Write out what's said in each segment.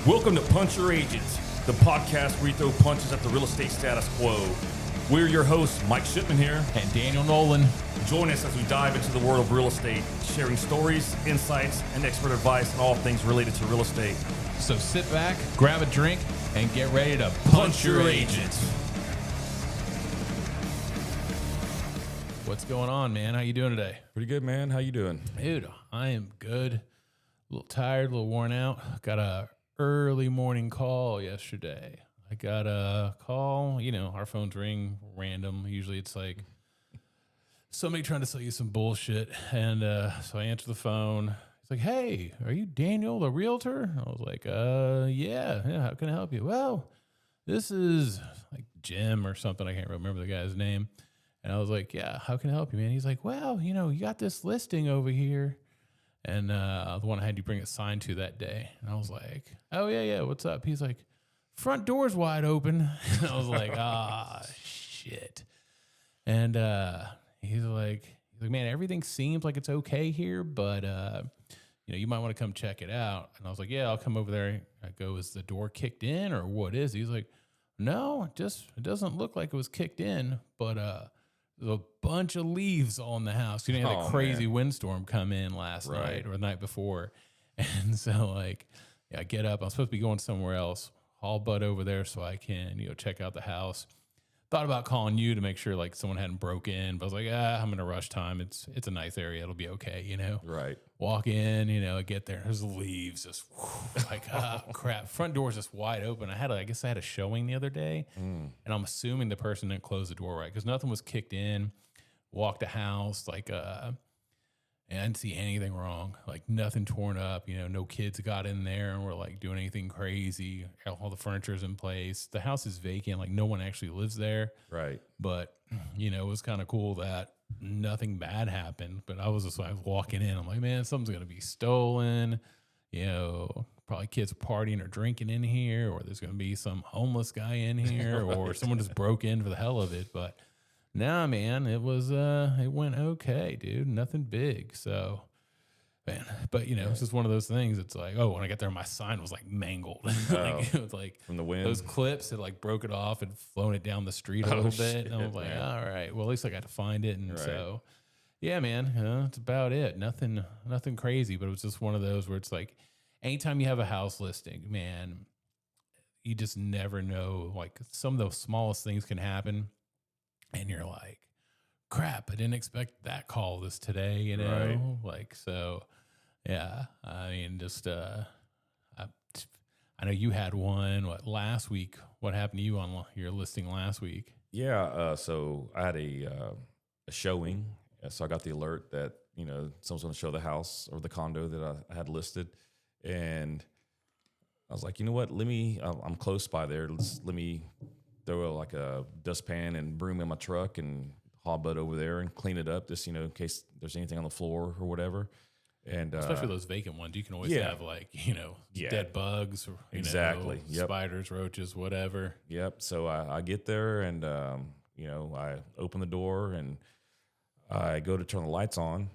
Welcome to Punch Your Agents, the podcast where we throw punches at the real estate status quo. We're your hosts, Mike Shipman here. And Daniel Nolan. Join us as we dive into the world of real estate, sharing stories, insights, and expert advice on all things related to real estate. So sit back, grab a drink, and get ready to punch your agents. What's going on, man? How you doing today? Pretty good, man. How you doing? Dude, I am good. A little tired, a little worn out. Got a early morning call yesterday. I got a call, our phones ring random. Usually it's like somebody trying to sell you some bullshit. And so I answer the phone. It's like, hey, are you Daniel, the realtor? I was like, yeah, how can I help you? Well, this is like Jim or something. I can't remember the guy's name. And I was like, yeah, how can I help you, man? He's like, well, you got this listing over here. And the one I had you bring it signed to that day. And I was like, oh, yeah, what's up? He's like, front door's wide open. And I was like, shit. And he's like, man, everything seems like it's okay here, but, you might want to come check it out. And I was like, yeah, I'll come over there. I go, is the door kicked in or what is? He's like, no, it doesn't look like it was kicked in, but there's a bunch of leaves on the house. You had a crazy windstorm come in last night or the night before. And so, I get up. I'm supposed to be going somewhere else. Haul butt over there so I can, check out the house. Thought about calling you to make sure, someone hadn't broke in. But I was like, I'm in a rush time. It's a nice area. It'll be okay, Right. Walk in, I get there. There's leaves just, crap. Front door's just wide open. I guess I had a showing the other day. And I'm assuming the person didn't close the door right because nothing was kicked in. Walked the house, and I didn't see anything wrong. Nothing torn up. No kids got in there and were doing anything crazy. All the furniture's in place. The house is vacant. No one actually lives there. Right. But, it was kind of cool that nothing bad happened. But I was just walking in. I'm like, man, something's going to be stolen. Probably kids partying or drinking in here, or there's going to be some homeless guy in here, or someone just broke in for the hell of it. But nah, man, it went okay, dude. Nothing big. So, man, but it's just one of those things. It's like, when I got there, my sign was mangled. It was from the wind. Those clips had broke it off and flown it down the street a little bit. And I was like, all right, well, at least I got to find it. And so, yeah, man, that's about it. Nothing crazy, but it was just one of those where it's anytime you have a house listing, man, you just never know. Some of the smallest things can happen. And you're like, crap, I didn't expect that call today, Right. So, yeah, I mean, just, I know you had one, last week? What happened to you on your listing last week? Yeah, so I had a showing. So I got the alert that, someone's going to show the house or the condo that I had listed. And I was like, you know what, I'm close by there. Let me throw a dustpan and broom in my truck and haul butt over there and clean it up, just in case there's anything on the floor or whatever. And especially those vacant ones, you can always have dead bugs or exactly. Spiders, roaches, whatever. Yep. So I get there and I open the door and I go to turn the lights on.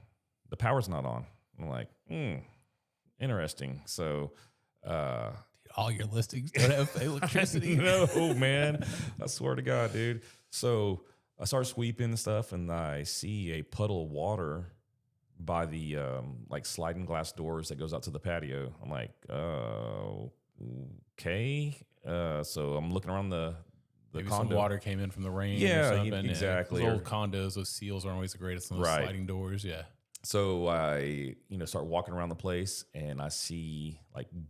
The power's not on. I'm like, interesting. So all your listings don't have electricity. No, man. I swear to God, dude. So I start sweeping and stuff, and I see a puddle of water by the sliding glass doors that goes out to the patio. I'm like, okay. So I'm looking around the Maybe condo. Some water came in from the rain. Yeah, or something. exactly. Those old condos, those seals aren't always the greatest on those sliding doors. Yeah. So I, start walking around the place and I see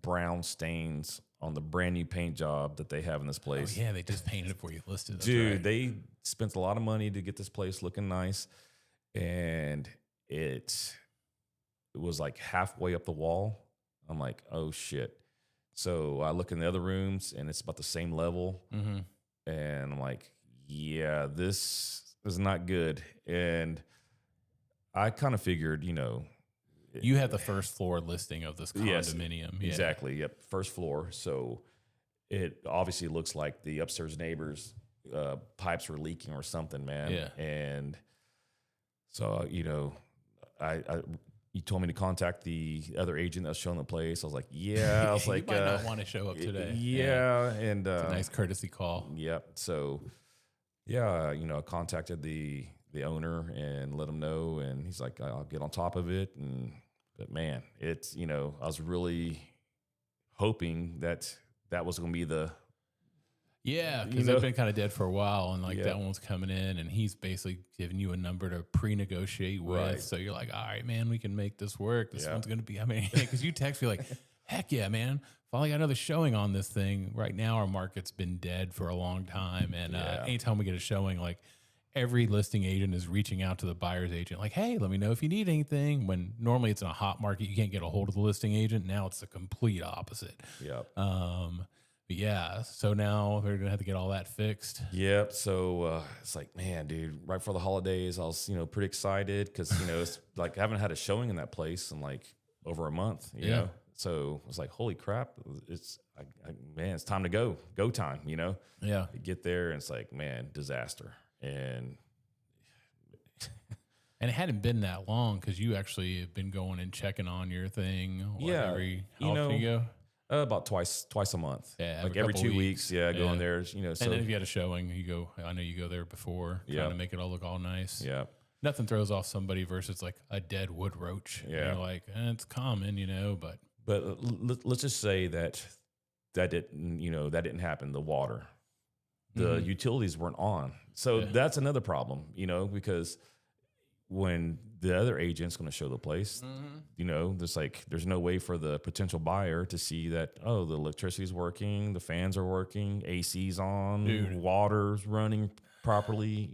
brown stains on the brand new paint job that they have in this place. Oh, yeah, they just painted it for you listed. That's Dude, right. They spent a lot of money to get this place looking nice. And it was halfway up the wall. I'm like, oh shit. So I look in the other rooms and it's about the same level. Mm-hmm. And I'm like, yeah, this is not good. And I kind of figured, you had the first floor listing of this condominium. Yes, exactly. Yep. First floor. So it obviously looks like the upstairs neighbors' pipes were leaking or something, man. Yeah. And so, I you told me to contact the other agent that's showing the place. I was like, yeah. I was like, you might not want to show up today. Yeah. And it's a nice courtesy call. Yep. So, yeah, I contacted the owner and let him know. And he's like, I'll get on top of it. But man, it's, I was really hoping that was going to be the, yeah, because they've been kind of dead for a while, and like that one's coming in, and he's basically giving you a number to pre-negotiate with. Right. So you're like, all right, man, we can make this work. This one's going to be, because you text me like, heck yeah, man. Finally got another showing on this thing. Right now, our market's been dead for a long time, and anytime we get a showing, like every listing agent is reaching out to the buyer's agent, like, hey, let me know if you need anything. When normally it's in a hot market, you can't get a hold of the listing agent. Now it's the complete opposite. Yep. But yeah, so now they're gonna have to get all that fixed. Yep. So it's like, man, dude, right before the holidays, I was, pretty excited because, it's like I haven't had a showing in that place in like over a month, you know? So I was like, holy crap, man, it's time to go time, Yeah. You get there and it's like, man, disaster. And it hadn't been that long because you actually have been going and checking on your thing. How often you go? About twice a month. Yeah, like every 2 weeks. Going there. So, and then if you had a showing, you go. I know you go there before, trying to make it all look all nice. Yeah. Nothing throws off somebody versus like a dead wood roach. Yeah. You're like, it's common, but let's just say that didn't happen. The water, the utilities weren't on. So that's another problem, because when the other agent's going to show the place, there's no way for the potential buyer to see that, oh, the electricity's working, the fans are working, AC's on, water's running properly,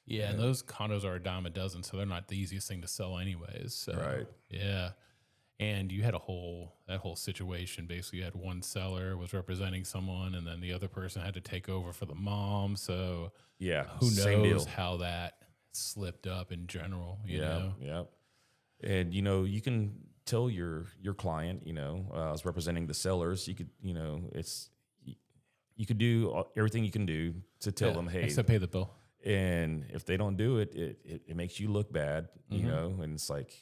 Yeah, and those condos are a dime a dozen, so they're not the easiest thing to sell anyways. So, right. Yeah. And you had that whole situation. Basically, you had one seller was representing someone, and then the other person had to take over for the mom. So, who knows how that slipped up in general, you know? Yeah. And, you can tell your client, I was representing the sellers. You could, you could do everything you can do to tell them, hey, except pay the bill. And if they don't do it, it makes you look bad, and it's like,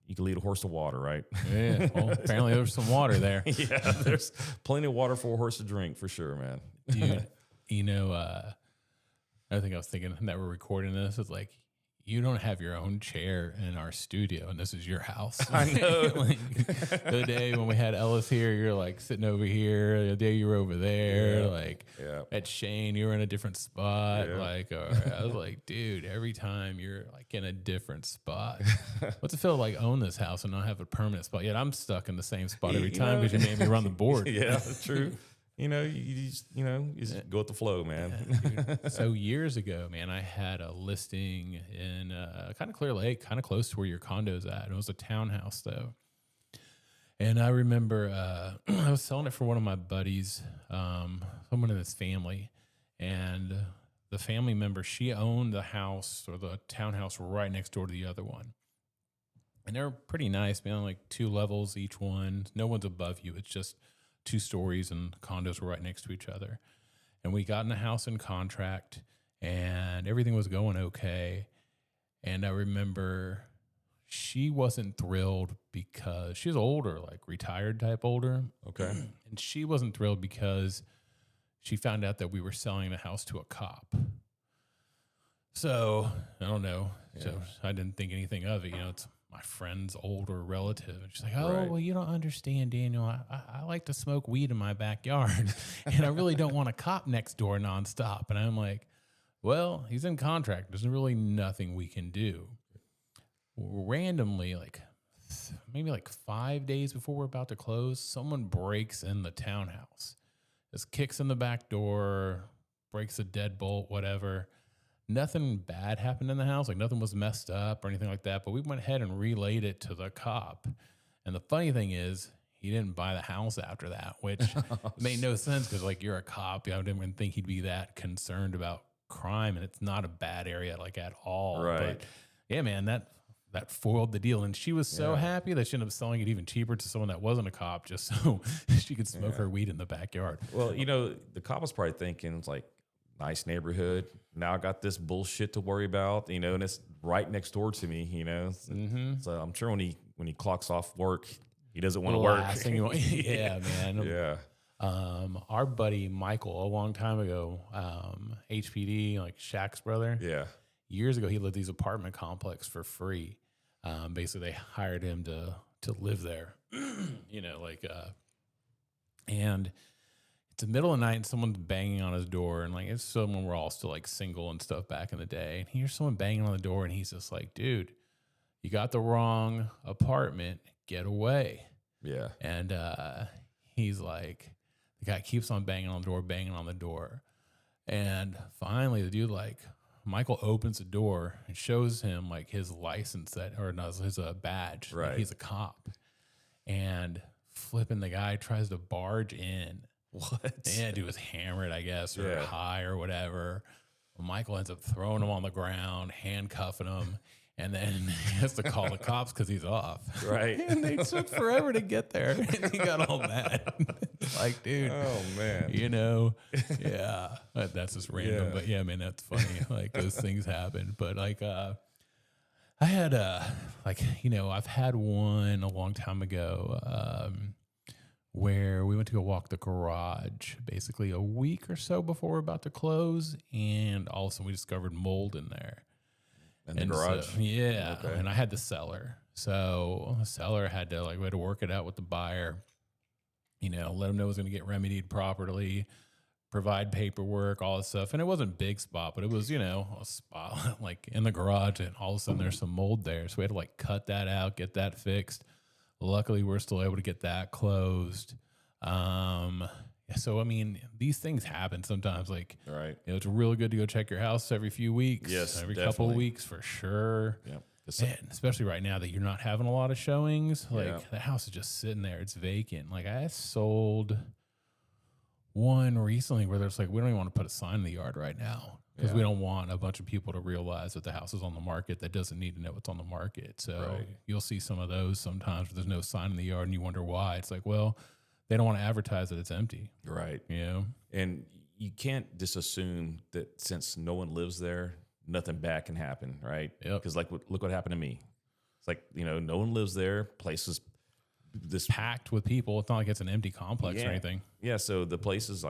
you can lead a horse to water, right? Yeah. Well, apparently there's some water there. Yeah. There's plenty of water for a horse to drink for sure, man. Dude, I think I was thinking that we're recording this. It's like, you don't have your own chair in our studio, and this is your house. I know. The day when we had Ellis here, you're like sitting over here. The day you were over there, at Shane, you were in a different spot. Yeah. I was like, dude, every time you're like in a different spot. What's it feel like own this house and not have a permanent spot? Yet I'm stuck in the same spot every time because you made me run the board. Yeah, true. You just go with the flow, man. Yeah, so years ago, man, I had a listing in kind of Clear Lake, kind of close to where your condo's at. It was a townhouse, though. And I remember I was selling it for one of my buddies, someone in his family. And the family member, she owned the house or the townhouse right next door to the other one. And they're pretty nice, man, like 2 levels each one. No one's above you. It's just 2 stories, and condos were right next to each other. And we got in the house in contract, and everything was going okay. And I remember she wasn't thrilled because she's older, like retired type older. Okay. And she wasn't thrilled because she found out that we were selling the house to a cop. So I don't know. Yeah. So I didn't think anything of it. It's my friend's older relative. And she's like, oh, right. Well, you don't understand, Daniel. I like to smoke weed in my backyard, and I really don't want a cop next door nonstop. And I'm like, well, he's in contract. There's really nothing we can do. Randomly, maybe 5 days before we're about to close, someone breaks in the townhouse. Just kicks in the back door, breaks a deadbolt, whatever. Nothing bad happened in the house. Nothing was messed up or anything like that. But we went ahead and relayed it to the cop. And the funny thing is, he didn't buy the house after that, which made no sense because, you're a cop. I didn't even think he'd be that concerned about crime. And it's not a bad area, at all. Right. But, yeah, man, that foiled the deal. And she was so happy that she ended up selling it even cheaper to someone that wasn't a cop just so she could smoke her weed in the backyard. Well, the cop was probably thinking, it's like, nice neighborhood. Now I got this bullshit to worry about, and it's right next door to me, So I'm sure when he clocks off work, he doesn't want to work. Last thing you want, yeah, man. Yeah. Our buddy Michael, a long time ago, HPD, like Shaq's brother. Yeah. Years ago, he lived these apartment complex for free. Basically, they hired him to live there, and it's the middle of the night and someone's banging on his door, and like it's someone we're all still like single and stuff back in the day. And he hears someone banging on the door, and he's just like, "Dude, you got the wrong apartment. Get away." Yeah. And he's like, the guy keeps on banging on the door, and finally the dude Michael opens the door and shows him like his license his badge. Right. Like he's a cop, and flipping the guy tries to barge in. What? Yeah, dude was hammered, I guess, or high or whatever. Michael ends up throwing him on the ground, handcuffing him, and then he has to call the cops because he's off. Right. And they took forever to get there. And he got all mad. Like, dude. Oh, man. Yeah. That's just random. Yeah. But yeah, man, that's funny. Like, those things happen. But like, I had, I've had one a long time ago where we went to go walk the garage basically a week or so before we're about to close. And all of a sudden we discovered mold in there. In the garage? So, yeah. Okay. And I had the cellar. So the seller had to we had to work it out with the buyer, let him know it was going to get remedied properly, provide paperwork, all this stuff. And it wasn't a big spot, but it was, a spot like in the garage, and all of a sudden there's some mold there. So we had to cut that out, get that fixed. Luckily, we're still able to get that closed. So, I mean, these things happen sometimes. Right. It's really good to go check your house every few weeks. Yes, every definitely. couple of weeks for sure. Yep. And especially right now that you're not having a lot of showings. Yeah. The house is just sitting there. It's vacant. I sold one recently where there's we don't even want to put a sign in the yard right now because we don't want a bunch of people to realize that the house is on the market that doesn't need to know it's on the market. So you'll see some of those sometimes where there's no sign in the yard and you wonder why. It's well, they don't want to advertise that it's empty. Right. And you can't just assume that since no one lives there, nothing bad can happen, right? Because look what happened to me. It's no one lives there. Place is this packed with people. It's not like it's an empty complex or anything. Yeah. So the place is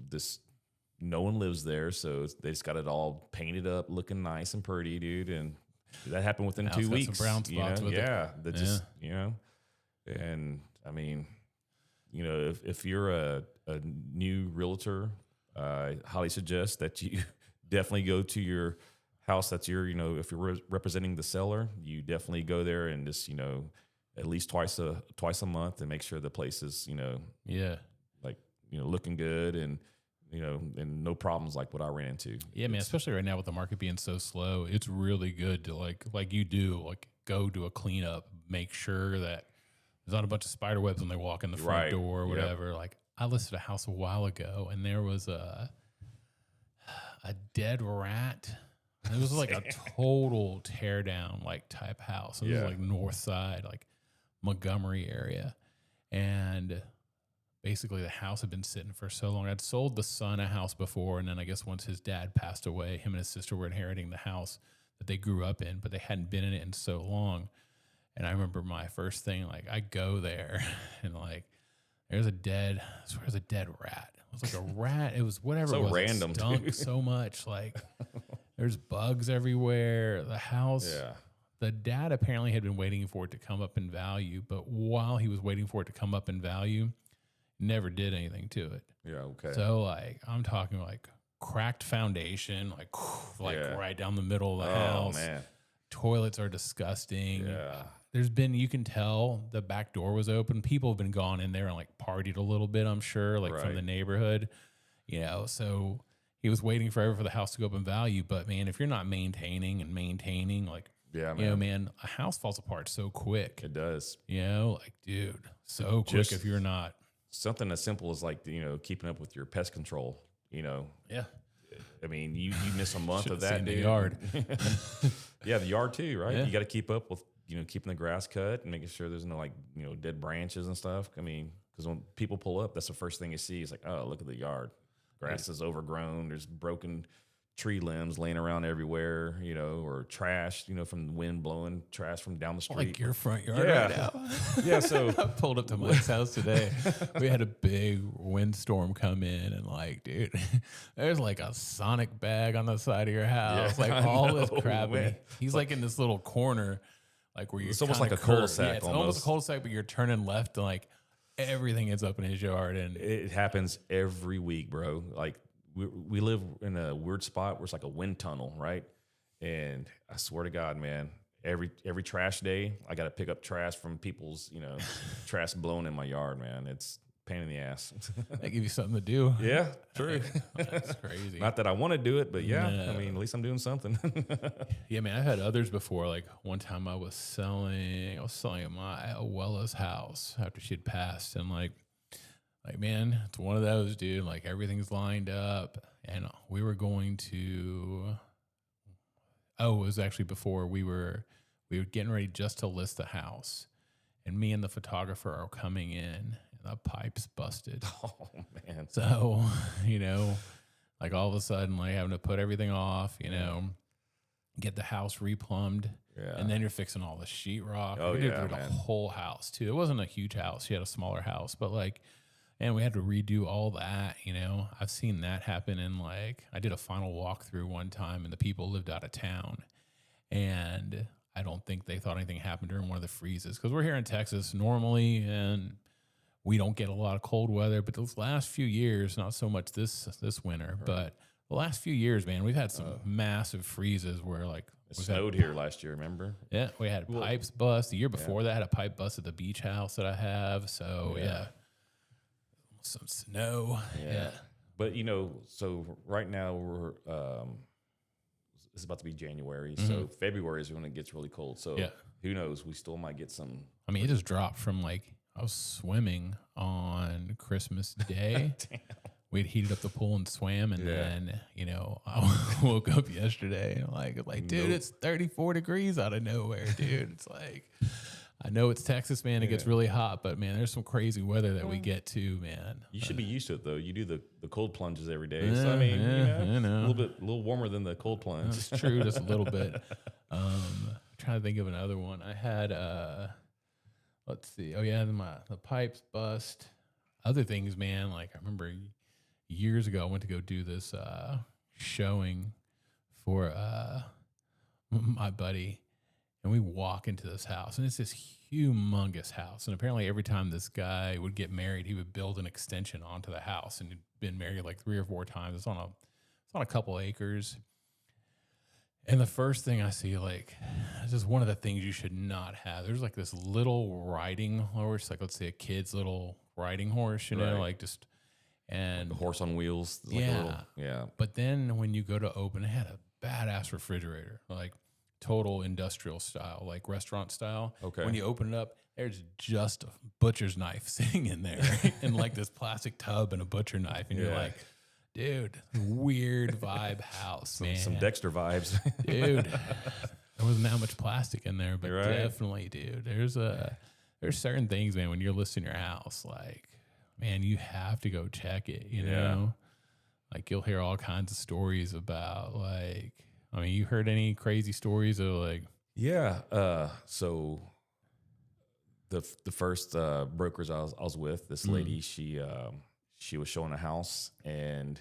this. No one lives there, so they just got it all painted up, looking nice and pretty, dude. And that happened within 2 weeks. Some brown spots with it. Just And I mean, if you're a new realtor, I highly suggest that you definitely go to your house that's if you're representing the seller, you definitely go there and just at least twice a month and make sure the place is looking good and and no problems like what I ran into. Yeah, man, especially right now with the market being so slow, it's really good to like you do go do a cleanup, make sure that there's not a bunch of spider webs when they walk in the front door or whatever. Yep. I listed a house a while ago and there was a dead rat. It was a total tear down type house. It was north side, Montgomery area. And basically the house had been sitting for so long. I'd sold the son a house before, and then I guess once his dad passed away, him and his sister were inheriting the house that they grew up in, but they hadn't been in it in so long. And I remember my first thing, I go there and there's a dead rat. It was a rat. It was whatever. So it was. random, it stunk dude. So much. There's bugs everywhere. The house. Yeah. The dad apparently had been waiting for it to come up in value, but while he was waiting for it to come up in value, never did anything to it. Yeah. Okay. So I'm talking cracked foundation, right down the middle of the house. Man. Toilets are disgusting. Yeah. You can tell the back door was open. People have been gone in there and partied a little bit, I'm sure, from the neighborhood, so he was waiting forever for the house to go up in value. But man, if you're not maintaining, man, a house falls apart so quick. It does. Dude, so quick if you're not. Something as simple as keeping up with your pest control, Yeah. I mean, you miss a month of that, dude. The yard. Yeah, the yard too, right? Yeah. You got to keep up with, keeping the grass cut and making sure there's no dead branches and stuff. I mean, because when people pull up, that's the first thing you see is oh, look at the yard. Grass is overgrown. There's broken tree limbs laying around everywhere, or trash, from the wind blowing trash from down the street. Like your front yard Yeah. right now. Yeah, so I pulled up to Mike's house today. We had a big windstorm come in, and like, dude, there's like a Sonic bag on the side of your house, Yeah, like I all this know, crap. man. And he's like in this little corner, like where you're. It's almost like a curved. cul-de-sac. Yeah, it's almost a cul-de-sac, but you're turning left, and like everything is up in his yard, and It happens every week, bro. Like we live in a weird spot where it's like a wind tunnel, right? And I swear to God, man, every trash day, I got to pick up trash from people's, trash blown in my yard, man. It's a pain in the ass. they give you something to do. Yeah, true. That's crazy. Not that I want to do it, but yeah, No. I mean, at least I'm doing something. Yeah, man, I've had others before. Like one time I was selling my Abuela's house after she'd passed, and like man, it's one of those, dude. Like everything's lined up, and we were going to. Oh, it was actually before we were getting ready just to list the house, and me and the photographer are coming in, and the pipe's busted. Oh man. So, like all of a sudden, like having to put everything off, get the house replumbed. Yeah. And then you're fixing all the sheetrock. Oh, We did yeah, the man. whole house too. It wasn't a huge house. She had a smaller house, but like, and we had to redo all that, I've seen that happen in like, I did a final walkthrough one time and the people lived out of town. And I don't think they thought anything happened during one of the freezes because we're here in Texas normally and we don't get a lot of cold weather. But those last few years, not so much this winter, but the last few years, man, we've had some massive freezes where like It snowed here last year, remember? yeah, we had pipes bust. The year before that, I had a pipe bust at the beach house that I have. So yeah, some snow. Yeah. But so right now we're it's about to be January, so February is when it gets really cold. So who knows? We still might get some. I mean, it just dropped from like I was swimming on Christmas Day. We'd heated up the pool and swam, and then I woke up yesterday and like, dude, it's 34 degrees out of nowhere, dude. It's like, I know it's Texas, man. It gets really hot, but man, there's some crazy weather that we get to, man. You should be used to it though. You do the cold plunges every day, so I mean, a little warmer than the cold plunge. That's true, just a little bit. I'm trying to think of another one. I had, let's see. Oh yeah, the pipes bust. Other things, man. Like I remember years ago, I went to go do this showing for my buddy, and we walk into this house, and it's this humongous house. And apparently, every time this guy would get married, he would build an extension onto the house, and he'd been married like 3 or 4 times. It's on a couple acres. And the first thing I see, like, this is one of the things you should not have. There's like this little riding horse, like let's say a kid's little riding horse, like just. And the horse on wheels. Like yeah. But then when you go to open, it had a badass refrigerator, like total industrial style, like restaurant style. Okay. When you open it up, there's just a butcher's knife sitting in there and like this plastic tub and a butcher knife. And you're like, dude, weird vibe house, man. Some Dexter vibes. Dude, there wasn't that much plastic in there, but definitely, dude, there's certain things, man, when you're listing your house, like, man, you have to go check it, you know? Like, you'll hear all kinds of stories about, like, I mean, you heard any crazy stories of, like... Yeah. So the first brokers I was with, this lady, she was showing a house, and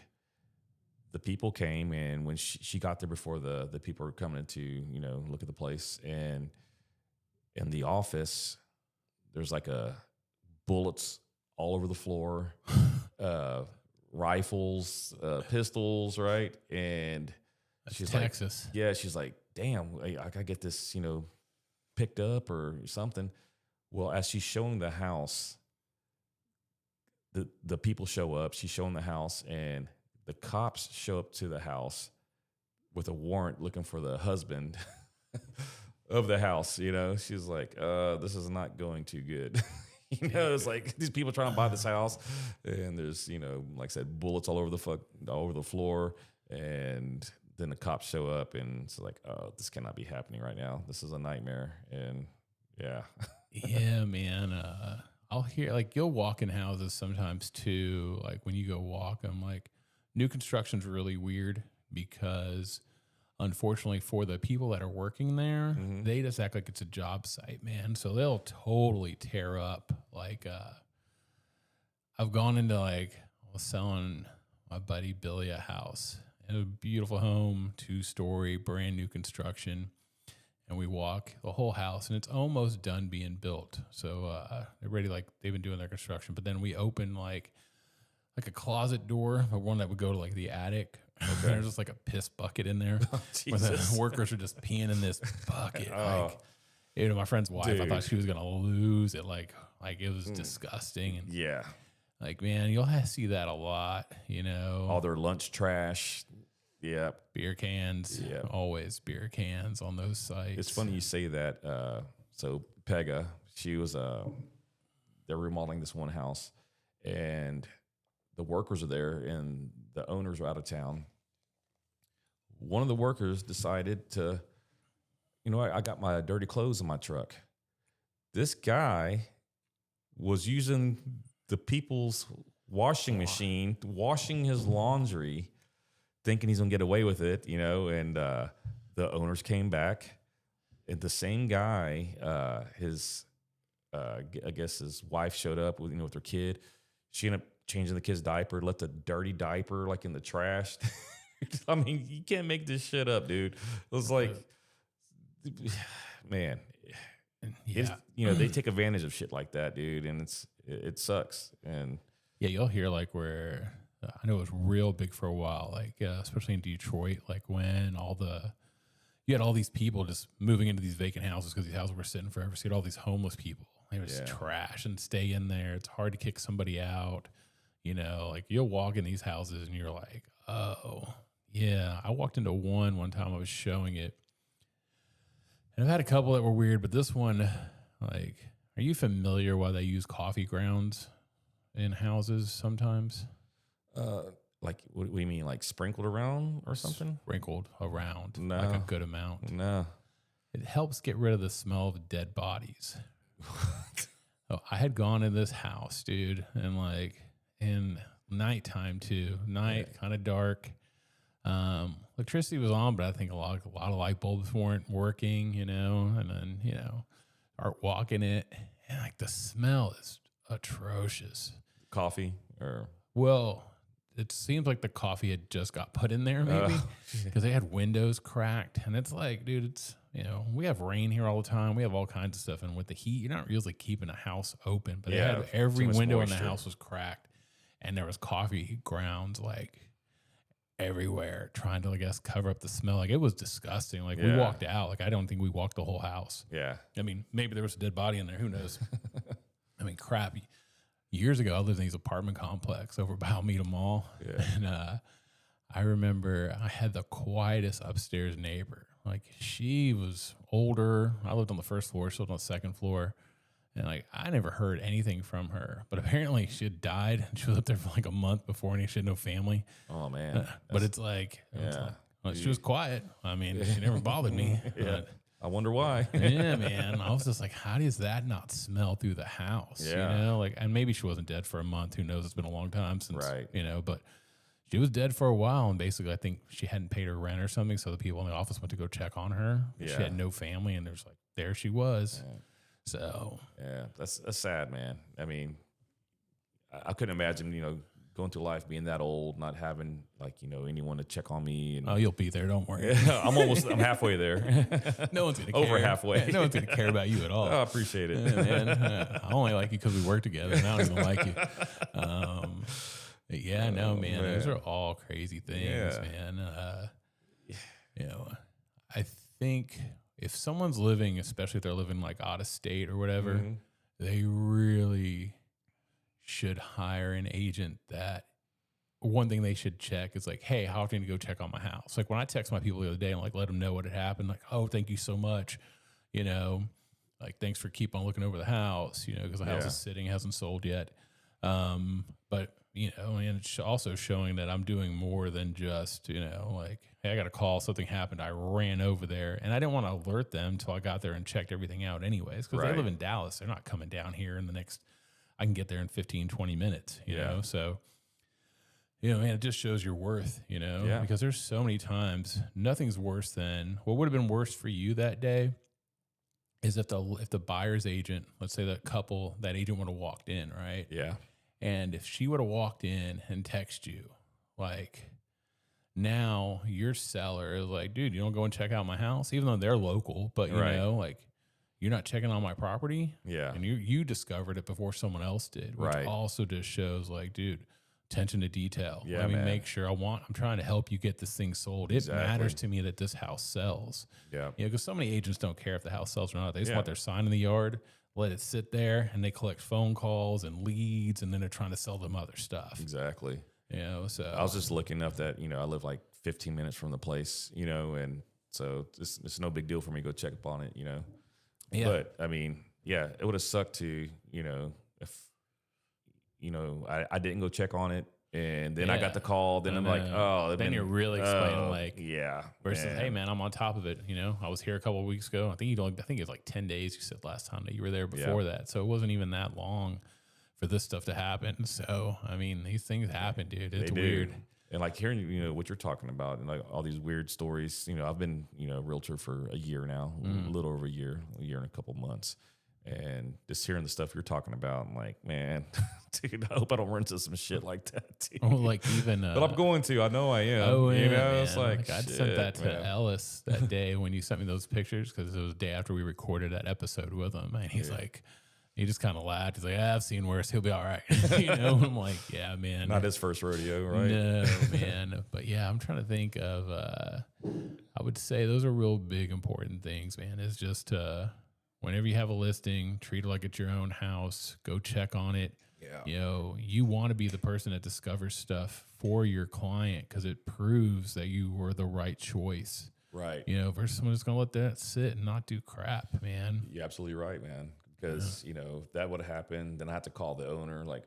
the people came, and when she got there before the people were coming to, look at the place, and in the office, there's like bullets all over the floor, rifles, pistols, right? And she's Texas. Like, she's like, damn, I gotta get this, picked up or something. Well, as she's showing the house, the people show up, she's showing the house, and the cops show up to the house with a warrant looking for the husband of the house. She's like, this is not going too good. It's like these people trying to buy this house, and there's, like I said, bullets all over the floor, and then the cops show up, and it's like, oh, this cannot be happening right now. This is a nightmare, and yeah. Yeah, man. I'll hear, like, you'll walk in houses sometimes too. Like when you go walk, I'm like, New construction's really weird because unfortunately for the people that are working there, they just act like it's a job site, man. So they'll totally tear up. Like, I've gone into like, I was selling my buddy Billy a house, a beautiful home, 2-story, brand new construction. And we walk the whole house and it's almost done being built. So, they're ready, like they've been doing their construction, but then we open like a closet door, or one that would go to like the attic. Okay. There's just like a piss bucket in there where the workers are just peeing in this bucket. Like, you know, my friend's wife, I thought she was gonna lose it. Like it was disgusting. And yeah, like, man, you'll see that a lot. You know, all their lunch trash. Yeah, beer cans. Yeah, always beer cans on those sites. It's funny you say that. So Pega, she was they're remodeling this one house, and the workers are there, and the owners are out of town. One of the workers decided to, you know, I got my dirty clothes in my truck. This guy was using the people's washing machine, washing his laundry, thinking he's gonna get away with it, you know. And the owners came back, and the same guy, I guess his wife showed up with, with her kid. She ended up changing the kid's diaper, left a dirty diaper like in the trash. I mean, you can't make this shit up, dude. It was like, man, they take advantage of shit like that, dude, and it sucks. And yeah, you'll hear like where I know it was real big for a while, like especially in Detroit, like when you had all these people just moving into these vacant houses because these houses were sitting forever. So you had all these homeless people. They were just trash and stay in there. It's hard to kick somebody out. You know, like you'll walk in these houses and you're like, oh, yeah. I walked into one time I was showing it. And I've had a couple that were weird, but this one, like, are you familiar why they use coffee grounds in houses sometimes? Like, what do you mean? Like sprinkled around or something? Sprinkled around. No. Like a good amount. No. It helps get rid of the smell of dead bodies. Oh, I had gone in this house, dude, and like in nighttime too, kind of dark. Electricity was on, but I think a lot of light bulbs weren't working, you know. And then start walking it, and like the smell is atrocious. Coffee or it seems like the coffee had just got put in there, maybe because they had windows cracked, and it's like, dude, it's. You know, we have rain here all the time. We have all kinds of stuff. And with the heat, you're not really keeping a house open. But they had every window in the house was cracked. And there was coffee grounds like everywhere trying to, I guess, cover up the smell. Like it was disgusting. Like we walked out. Like I don't think we walked the whole house. Yeah. I mean, maybe there was a dead body in there. Who knows? I mean, crap. Years ago, I lived in these apartment complex over by Alameda Mall. Yeah. And I remember I had the quietest upstairs neighbor. Like she was older. I lived on the first floor. She lived on the second floor. And like, I never heard anything from her, but apparently she had died. She was up there for like a month before and she had no family. Oh man. But it's like, well, she was quiet. I mean, she never bothered me. Yeah. I wonder why. Yeah, man. I was just like, how does that not smell through the house? Yeah. You know, like, and maybe she wasn't dead for a month. Who knows? It's been a long time since, but she was dead for a while, and basically, I think she hadn't paid her rent or something, so the people in the office went to go check on her. Yeah. She had no family, and there's like, there she was. Yeah. So. Yeah, that's sad, man. I mean, I couldn't imagine, going through life being that old, not having, like, anyone to check on me. And, oh, you'll be there, don't worry. I'm halfway there. No one's going to care. Over halfway. Yeah, no one's going to care about you at all. Oh, I appreciate it. Yeah, man. I only like you because we work together, and I don't even like you. Yeah, no, man. Those are all crazy things, man. I think if someone's living, especially if they're living like out of state or whatever, they really should hire an agent that one thing they should check is like, hey, how often do you go check on my house? Like when I text my people the other day and like let them know what had happened, like, oh, thank you so much. Like thanks for keep on looking over the house, because the house is sitting, hasn't sold yet. But and it's also showing that I'm doing more than just, like, hey, I got a call, something happened, I ran over there, and I didn't want to alert them until I got there and checked everything out anyways, because they live in Dallas. They're not coming down here in the next, I can get there in 15, 20 minutes, you know? So, You know, man, it just shows your worth, you know, Yeah. because there's so many times nothing's worse than what would have been worse for you that day is if the buyer's agent, let's say that agent would have walked in, right? Yeah. And if she would have walked in and text you, like, now your seller is like, dude, you don't go and check out my house, even though they're local, but you Right. know, like, you're not checking on my property. Yeah. And you discovered it before someone else did, which Right. also just shows like, dude, attention to detail. Yeah, Let me man. make sure I'm trying to help you get this thing sold. It Exactly. matters to me that this house sells. Yeah. You know, because so many agents don't care if the house sells or not. They just Yeah. want their sign in the yard, let it sit there, and they collect phone calls and leads, and then they're trying to sell them other stuff. Exactly. You know, so I was just looking up that, you know, I live like 15 minutes from the place, you know, and so it's no big deal for me to go check up on it, you know. yeah. But I mean, yeah, it would have sucked to, you know, if, you know, I didn't go check on it. And then I Yeah. got the call. Then I'm like, oh, Then you're really explaining, like, yeah, versus, man. hey man, I'm on top of it. You know, I was here a couple of weeks ago. I think it was like 10 days. You said last time that you were there before that, so it wasn't even that long for this stuff to happen. So I mean, these things happen, dude. It's They do. weird. And like hearing, you know, what you're talking about and like all these weird stories, you know, I've been, you know, a realtor for a year now, a little over a year and a couple months. And just hearing the stuff you're talking about, I'm like, man, dude, I hope I don't run into some shit like that, dude. Oh, like even, But I'm going to. I know I am. oh, you yeah, know, it's man. like I shit, sent that to man. Ellis that day when you sent me those pictures because it was the day after we recorded that episode with him, and he's like, he just kind of laughed. He's like, I've seen worse. He'll be all right. You know, I'm like, yeah, man. Not his first rodeo, right? No, man. But yeah, I'm trying to think of, I would say those are real big, important things, man. It's just, whenever you have a listing, treat it like it's your own house. Go check on it. Yeah. You know, you want to be the person that discovers stuff for your client because it proves that you were the right choice. Right. You know, versus someone who's going to let that sit and not do crap, man. You're absolutely right, man. Because, you know, if that would have happened, then I had to call the owner, like,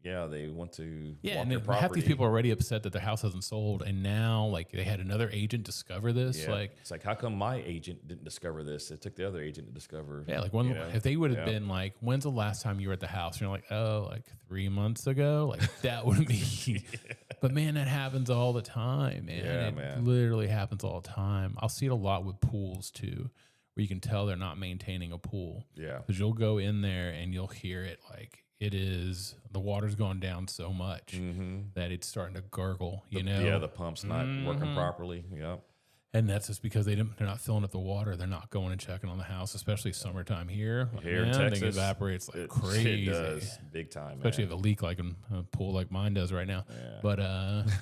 yeah, they want to Yeah, walk and their then property. half these people are already upset that their house hasn't sold, and now like they had another agent discover this. Yeah. Like, it's like, how come my agent didn't discover this? It took the other agent to discover. yeah, like when you know? if they would have been like, when's the last time you were at the house? And you're like, oh, like 3 months ago. Like that would be. But man, that happens all the time, man. Yeah, It man. literally happens all the time. I'll see it a lot with pools too, where you can tell they're not maintaining a pool. Yeah. Because you'll go in there and you'll hear it like it is the water's gone down so much that it's starting to gurgle. You know, Yeah, the pump's not working properly. Yep. and that's just because they're not filling up the water. They're not going and checking on the house, especially summertime here. Here in Man, I think Texas, it evaporates like It crazy. does big time, Especially man. if a leak like a pool like mine does right now. Yeah. But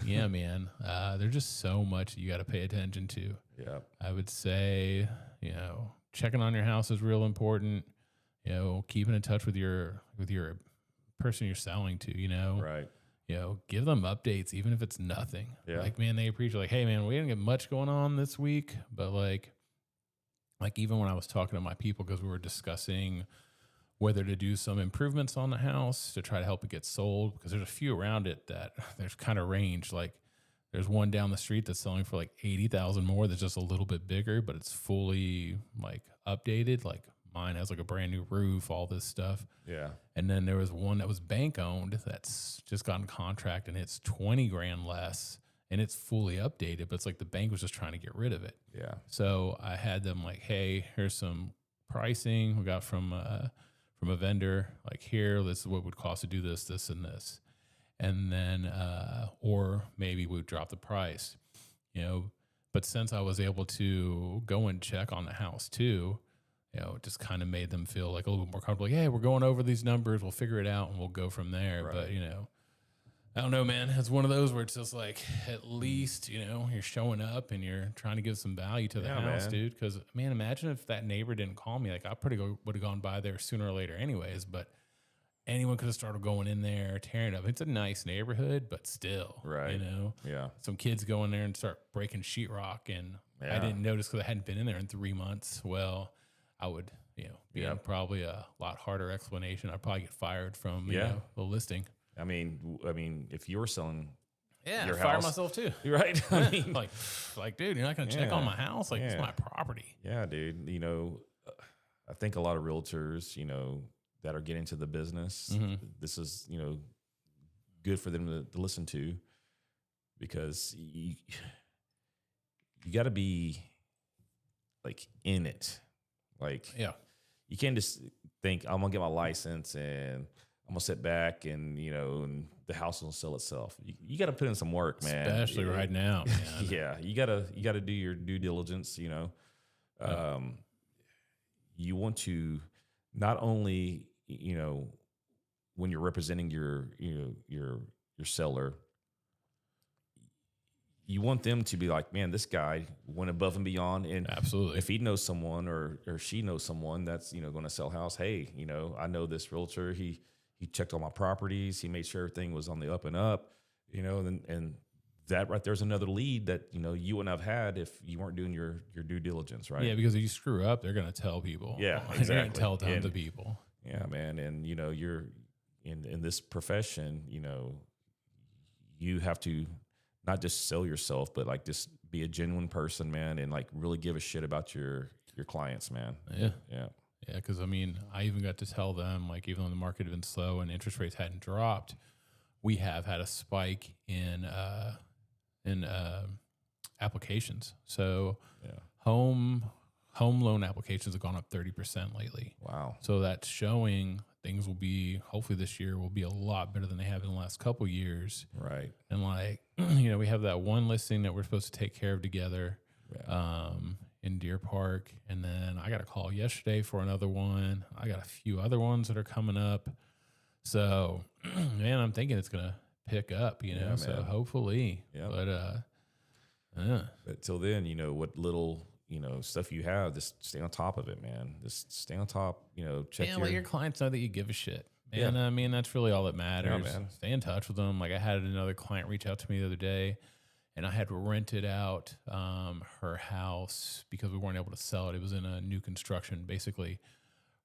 yeah, man, there's just so much you got to pay attention to. Yep. I would say, you know, checking on your house is real important. You know, keeping in touch with your person you're selling to. You know, Right. you know, give them updates, even if it's nothing. Yeah. Like, man, they appreciate like, hey, man, we didn't get much going on this week, but like even when I was talking to my people, because we were discussing whether to do some improvements on the house to try to help it get sold, because there's a few around it that there's kind of range. Like, there's one down the street that's selling for like 80,000 more. That's just a little bit bigger, but it's fully like updated. Like mine has like a brand new roof, all this stuff. Yeah. And then there was one that was bank owned that's just gotten contract and it's 20 grand less and it's fully updated, but it's like the bank was just trying to get rid of it. Yeah. So I had them like, hey, here's some pricing we got from a vendor. Like, here, this is what it would cost to do this, this, and this. And then, or maybe we would drop the price, you know. But since I was able to go and check on the house too, you know, it just kind of made them feel like a little bit more comfortable. Like, hey, we're going over these numbers. We'll figure it out and we'll go from there. Right. But, you know, I don't know, man. It's one of those where it's just like, at least, you know, you're showing up and you're trying to give some value to the house, man. dude. Because, man, imagine if that neighbor didn't call me. Like, I would have gone by there sooner or later anyways. But anyone could have started going in there, tearing it up. It's a nice neighborhood, but still, Right. you know. Yeah. Some kids go in there and start breaking sheetrock, and I Yeah. didn't notice because I hadn't been in there in 3 months. Well, I would, you know, be in probably a lot harder explanation. I'd probably get fired from you know, the listing. I mean, if you're selling, Yeah, your fire house- myself too. right? I mean, like, dude, you're not going to check on Yeah. my house. Like, it's Yeah. my property. yeah, dude. You know, I think a lot of realtors, you know, that are getting into the business, this is, you know, good for them to listen to, because you got to be like in it. Like, Yeah. you can't just think I'm gonna get my license and I'm gonna sit back and and the house will sell itself. You got to put in some work, man. Especially right now, man. Yeah, you gotta do your due diligence. You want to not only when you're representing your seller, you want them to be like, man, this guy went above and beyond. And Absolutely. if he knows someone or she knows someone that's going to sell a house, hey, I know this realtor. He checked all my properties. He made sure everything was on the up and up. And that right there's another lead that you wouldn't have had if you weren't doing your due diligence, right? Yeah, because if you screw up, they're going to tell people. Yeah, They're going exactly. to tell tons of people. Yeah, man. And you're in this profession, you have to not just sell yourself, but like just be a genuine person, man, and like really give a shit about your clients, man. Yeah. Yeah. Yeah, because I even got to tell them, like, even though the market had been slow and interest rates hadn't dropped, we have had a spike in applications. So home loan applications have gone up 30% lately. Wow. So that's showing things will be, hopefully this year will be a lot better than they have in the last couple years. Right. And like, we have that one listing that we're supposed to take care of together. Yeah. In Deer Park. And then I got a call yesterday for another one. I got a few other ones that are coming up. So, man, I'm thinking it's going to pick up, Yeah, so man. hopefully. Yeah. But till then, what little, stuff you have, just stay on top of it, man. Just stay on top, check let your clients know that you give a shit. Man, Yeah. I mean, that's really all that matters. Yeah, man. Stay in touch with them. Like, I had another client reach out to me the other day, and I had rented out her house because we weren't able to sell it. It was in a new construction. Basically,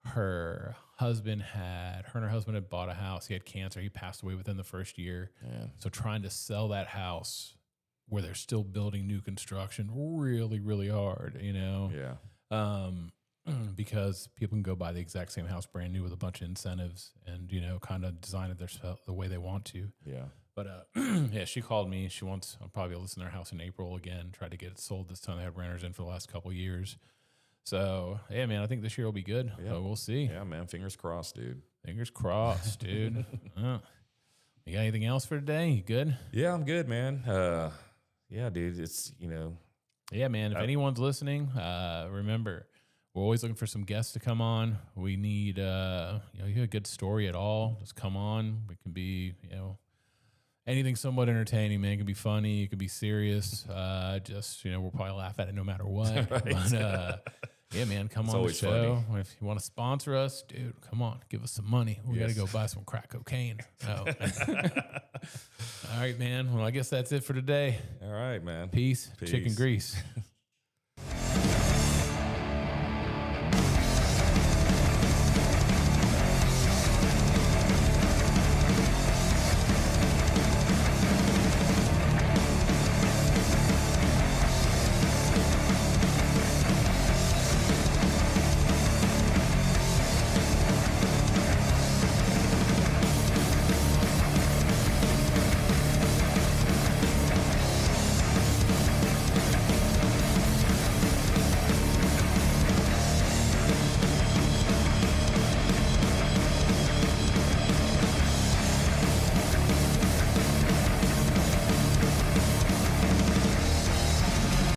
her and her husband had bought a house. He had cancer. He passed away within the first year. Yeah. So trying to sell that house where they're still building new construction, really, really hard, Yeah. because people can go buy the exact same house brand new with a bunch of incentives and, kind of design it the way they want to. Yeah. But yeah, she called me. She wants, I'll probably list in their house in April again, try to get it sold this time. They had renters in for the last couple of years. So, yeah, man, I think this year will be good. Yeah. But we'll see. Yeah, man. Fingers crossed, dude. Fingers crossed, dude. You got anything else for today? You good? Yeah, I'm good, man. Yeah, dude. It's, Yeah, man. If anyone's listening, remember, we're always looking for some guests to come on. We need, you have a good story at all, just come on. We can be, anything somewhat entertaining, man. It can be funny. It could be serious. We'll probably laugh at it no matter what. Right. But, yeah, man, come It's on the always show. If you want to sponsor us, dude, come on. Give us some money. We got to Yes. go buy some crack cocaine. Oh. All right, man. Well, I guess that's it for today. all right, man. Peace. Peace. Chicken grease.